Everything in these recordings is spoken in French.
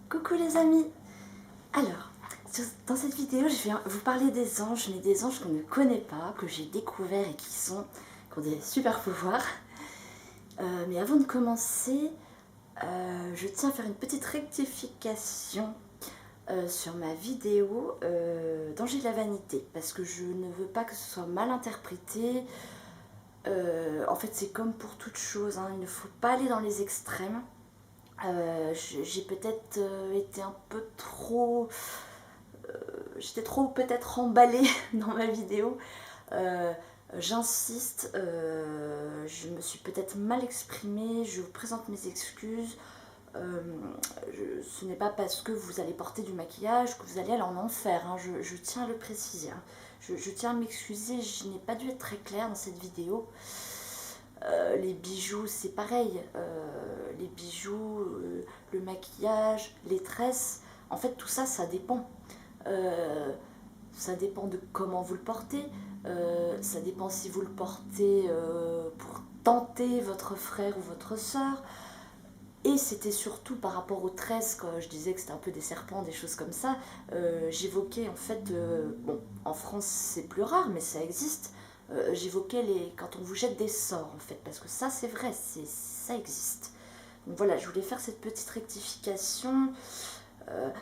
Coucou les amis. Alors, dans cette vidéo, je vais vous parler des anges, mais des anges qu'on ne connaît pas, que j'ai découverts et qui ont des super pouvoirs. Mais avant de commencer, je tiens à faire une petite rectification sur ma vidéo d'Angers de la Vanité, parce que je ne veux pas que ce soit mal interprété. En fait, c'est comme pour toute chose, hein, il ne faut pas aller dans les extrêmes. J'ai peut-être été un peu trop... J'étais trop peut-être emballée dans ma vidéo. J'insiste, je me suis peut-être mal exprimée, je vous présente mes excuses. Ce n'est pas parce que vous allez porter du maquillage que vous allez aller en enfer, hein, je tiens à le préciser. Hein. Je tiens à m'excuser, je n'ai pas dû être très claire dans cette vidéo. Les bijoux, c'est pareil. Les bijoux, le maquillage, les tresses, en fait tout ça, ça dépend. Ça dépend de comment vous le portez. Ça dépend si vous le portez pour tenter votre frère ou votre soeur. Et c'était surtout par rapport aux tresses, quand je disais que c'était un peu des serpents, des choses comme ça. J'évoquais en fait, bon, en France c'est plus rare, mais ça existe. J'évoquais quand on vous jette des sorts en fait, parce que ça c'est vrai, ça existe. Donc voilà, je voulais faire cette petite rectification.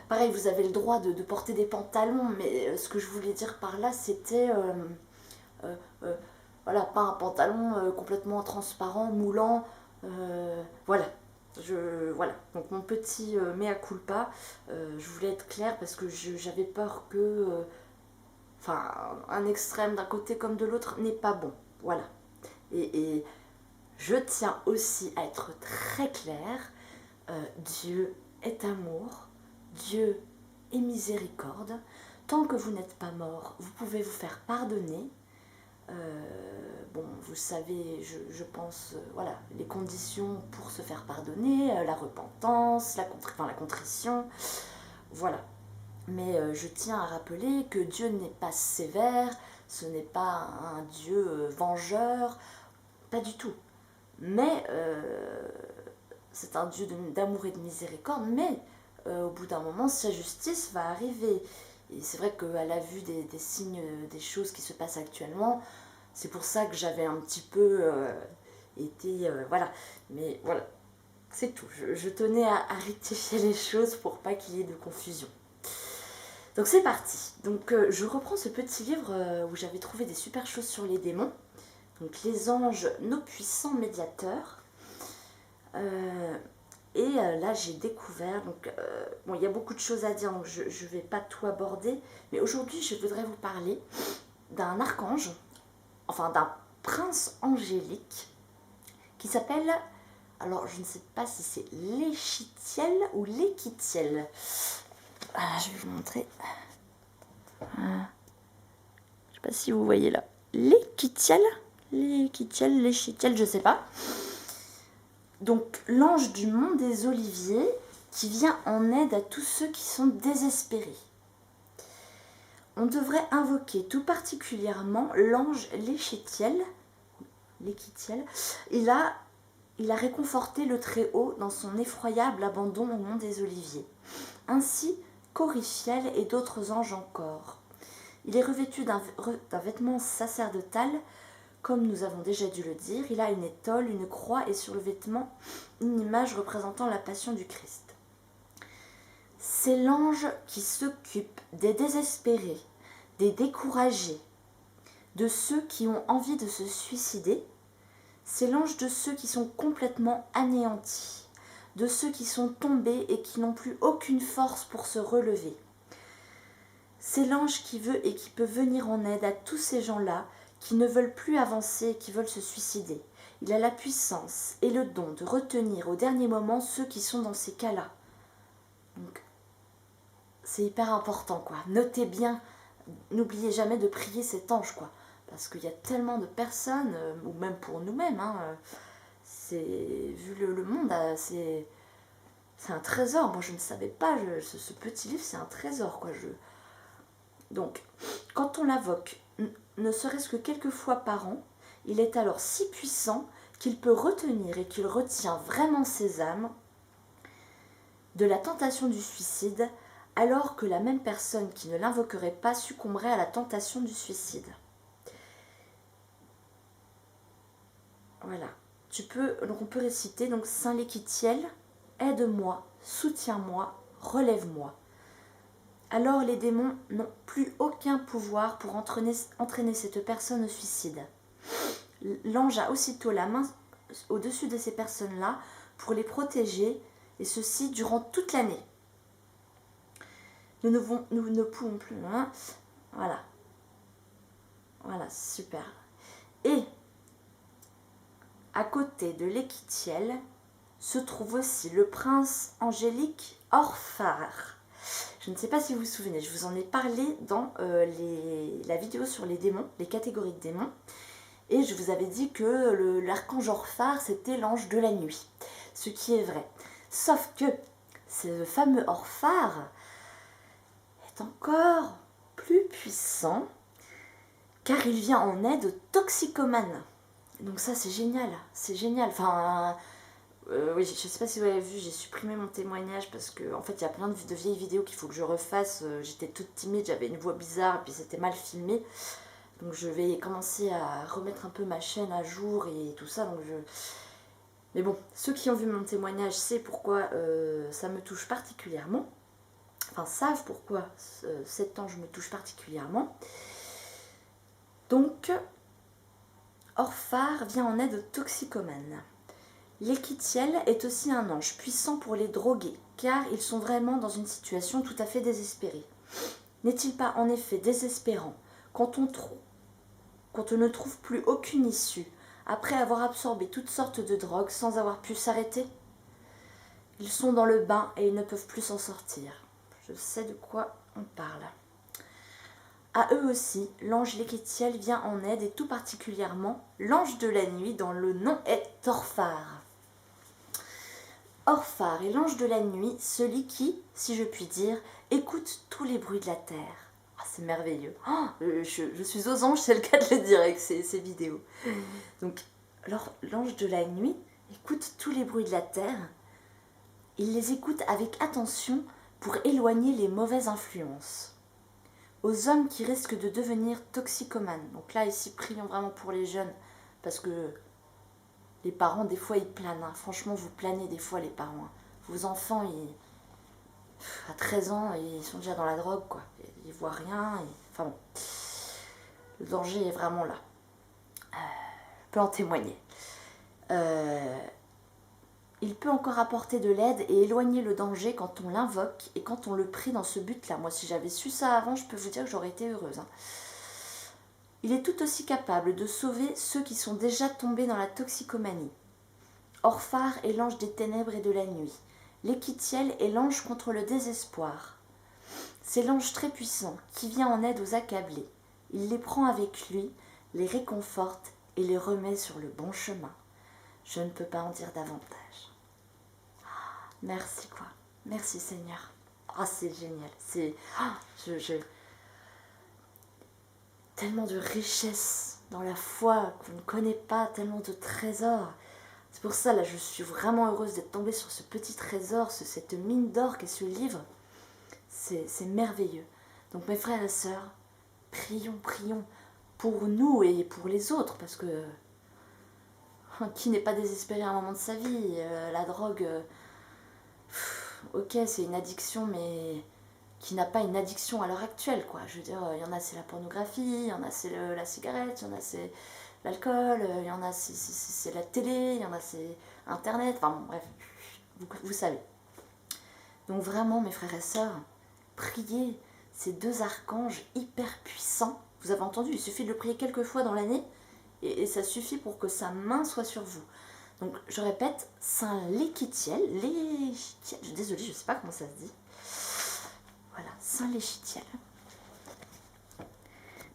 Pareil, vous avez le droit de porter des pantalons, mais ce que je voulais dire par là, c'était voilà, pas un pantalon complètement transparent, moulant. Voilà. Voilà, donc mon petit mea culpa, je voulais être claire parce que j'avais peur que enfin, un extrême d'un côté comme de l'autre n'est pas bon. Voilà. Et je tiens aussi à être très claire. Dieu est amour, Dieu est miséricorde. Tant que vous n'êtes pas mort, vous pouvez vous faire pardonner. Bon, vous savez, je pense, voilà, les conditions pour se faire pardonner, la repentance, la contrition, voilà. Mais je tiens à rappeler que Dieu n'est pas sévère, ce n'est pas un Dieu vengeur, pas du tout. Mais c'est un Dieu d'amour et de miséricorde, mais au bout d'un moment, sa justice va arriver. Et c'est vrai qu'à la vue des signes, des choses qui se passent actuellement, c'est pour ça que j'avais un petit peu été... voilà, mais voilà, c'est tout. Je tenais à rectifier les choses pour pas qu'il y ait de confusion. Donc c'est parti. Donc je reprends ce petit livre où j'avais trouvé des super choses sur les démons. Donc les anges, nos puissants médiateurs. Là j'ai découvert, donc bon, il y a beaucoup de choses à dire, donc je ne vais pas tout aborder, mais aujourd'hui je voudrais vous parler d'un archange, enfin d'un prince angélique qui s'appelle, alors je ne sais pas si c'est l'Échitiel ou l'Équitiel. Je vais vous montrer. Je ne sais pas si vous voyez là. L'Équitiel, l'Échitiel, je ne sais pas. Donc l'ange du mont des Oliviers qui vient en aide à tous ceux qui sont désespérés. On devrait invoquer tout particulièrement l'ange l'Échitiel. Il a réconforté le Très-Haut dans son effroyable abandon au mont des Oliviers, ainsi qu'Orifiel et d'autres anges encore. Il est revêtu d'un vêtement sacerdotal. Comme nous avons déjà dû le dire, il a une étole, une croix et sur le vêtement une image représentant la passion du Christ. C'est l'ange qui s'occupe des désespérés, des découragés, de ceux qui ont envie de se suicider. C'est l'ange de ceux qui sont complètement anéantis, de ceux qui sont tombés et qui n'ont plus aucune force pour se relever. C'est l'ange qui veut et qui peut venir en aide à tous ces gens-là qui ne veulent plus avancer, qui veulent se suicider. Il a la puissance et le don de retenir au dernier moment ceux qui sont dans ces cas-là. Donc, c'est hyper important, quoi. Notez bien, n'oubliez jamais de prier cet ange, quoi. Parce qu'il y a tellement de personnes, ou même pour nous-mêmes, hein, vu le monde, c'est un trésor. Moi, je ne savais pas, ce petit livre, c'est un trésor, quoi. Donc, quand on l'invoque, ne serait-ce que quelques fois par an, il est alors si puissant qu'il peut retenir et qu'il retient vraiment ces âmes. de la tentation du suicide, alors que la même personne qui ne l'invoquerait pas succomberait à la tentation du suicide. Voilà. Donc on peut réciter donc Saint Léquitiel, aide-moi, soutiens-moi, relève-moi. Alors les démons n'ont plus aucun pouvoir pour entraîner cette personne au suicide. L'ange a aussitôt la main au-dessus de ces personnes-là pour les protéger, et ceci durant toute l'année. Nous ne pouvons plus. Hein. Voilà. Voilà, super. Et à côté de Léquitiel se trouve aussi le prince angélique Orphar. Je ne sais pas si vous vous souvenez, je vous en ai parlé dans la vidéo sur les démons, les catégories de démons. Et je vous avais dit que l'archange Orphar, c'était l'ange de la nuit. Ce qui est vrai. Sauf que ce fameux Orphar est encore plus puissant car il vient en aide aux toxicomanes. Donc ça, c'est génial. C'est génial. Enfin, oui, je ne sais pas si vous avez vu, j'ai supprimé mon témoignage parce que en fait, il y a plein de vieilles vidéos qu'il faut que je refasse. J'étais toute timide, j'avais une voix bizarre et puis c'était mal filmé. Donc je vais commencer à remettre un peu ma chaîne à jour et tout ça. Mais bon, ceux qui ont vu mon témoignage savent pourquoi ça me touche particulièrement. Enfin, savent pourquoi cet ange me touche particulièrement. Donc, Orphar vient en aide aux toxicomanes. Léquitiel est aussi un ange puissant pour les drogués, car ils sont vraiment dans une situation tout à fait désespérée. N'est-il pas en effet désespérant quand on ne trouve plus aucune issue, après avoir absorbé toutes sortes de drogues sans avoir pu s'arrêter? Ils sont dans le bain et ils ne peuvent plus s'en sortir. Je sais de quoi on parle. À eux aussi, l'ange Léquitiel vient en aide et tout particulièrement l'ange de la nuit dont le nom est Orphar. Orphar est l'ange de la nuit, celui qui, si je puis dire, écoute tous les bruits de la terre. Ah, c'est merveilleux. Oh, je suis aux anges, c'est le cas de le dire avec ces vidéos. Donc, l'ange de la nuit écoute tous les bruits de la terre. Il les écoute avec attention pour éloigner les mauvaises influences. Aux hommes qui risquent de devenir toxicomanes. Donc là, ici, prions vraiment pour les jeunes, parce que les parents, des fois, ils planent. Hein. Franchement, vous planez des fois, les parents. Hein. Vos enfants, à 13 ans, ils sont déjà dans la drogue, quoi. Ils voient rien. Enfin bon, le danger est vraiment là. Je peux en témoigner. Il peut encore apporter de l'aide et éloigner le danger quand on l'invoque et quand on le prie dans ce but-là. Moi, si j'avais su ça avant, je peux vous dire que j'aurais été heureuse. Hein. Il est tout aussi capable de sauver ceux qui sont déjà tombés dans la toxicomanie. Orphar est l'ange des ténèbres et de la nuit. Léquitiel est l'ange contre le désespoir. C'est l'ange très puissant qui vient en aide aux accablés. Il les prend avec lui, les réconforte et les remet sur le bon chemin. Je ne peux pas en dire davantage. Merci quoi. Merci Seigneur. Ah, c'est génial. C'est tellement de richesse dans la foi qu'on ne connaît pas, tellement de trésors. C'est pour ça là, je suis vraiment heureuse d'être tombée sur ce petit trésor, cette mine d'or qu'est ce livre. C'est merveilleux. Donc mes frères et sœurs, prions pour nous et pour les autres, parce que qui n'est pas désespéré à un moment de sa vie? La drogue, ok, c'est une addiction, mais qui n'a pas une addiction à l'heure actuelle, quoi. Je veux dire, il y en a c'est la pornographie, il y en a c'est la cigarette, il y en a c'est l'alcool, il y en a c'est la télé, il y en a c'est internet, enfin bon, bref, vous savez. Donc vraiment, mes frères et sœurs, priez ces deux archanges hyper puissants. Vous avez entendu, il suffit de le prier quelques fois dans l'année et ça suffit pour que sa main soit sur vous. Donc je répète, Saint Léquitiel, désolée, je ne sais pas comment ça se dit. Voilà, Saint Léquitiel.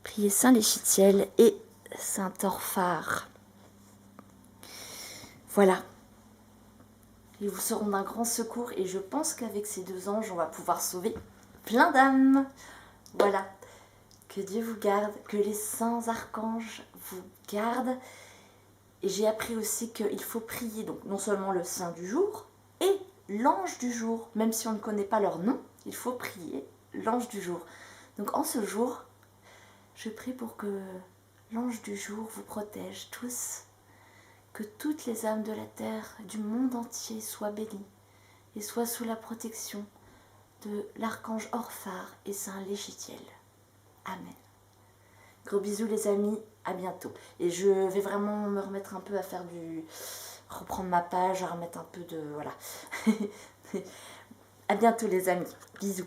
Priez Saint Léquitiel et Saint Orphar. Voilà. Ils vous seront d'un grand secours et je pense qu'avec ces deux anges, on va pouvoir sauver plein d'âmes. Voilà. Que Dieu vous garde, que les saints archanges vous gardent. Et j'ai appris aussi qu'il faut prier, donc non seulement le saint du jour et l'ange du jour. Même si on ne connaît pas leur nom, il faut prier l'ange du jour. Donc en ce jour, je prie pour que l'ange du jour vous protège tous, que toutes les âmes de la terre, du monde entier soient bénies et soient sous la protection de l'archange Orphar et Saint Légitiel. Amen. Gros bisous les amis, à bientôt. Et je vais vraiment me remettre un peu à faire reprendre ma page, à remettre un peu de... Voilà. À bientôt les amis. Bisous.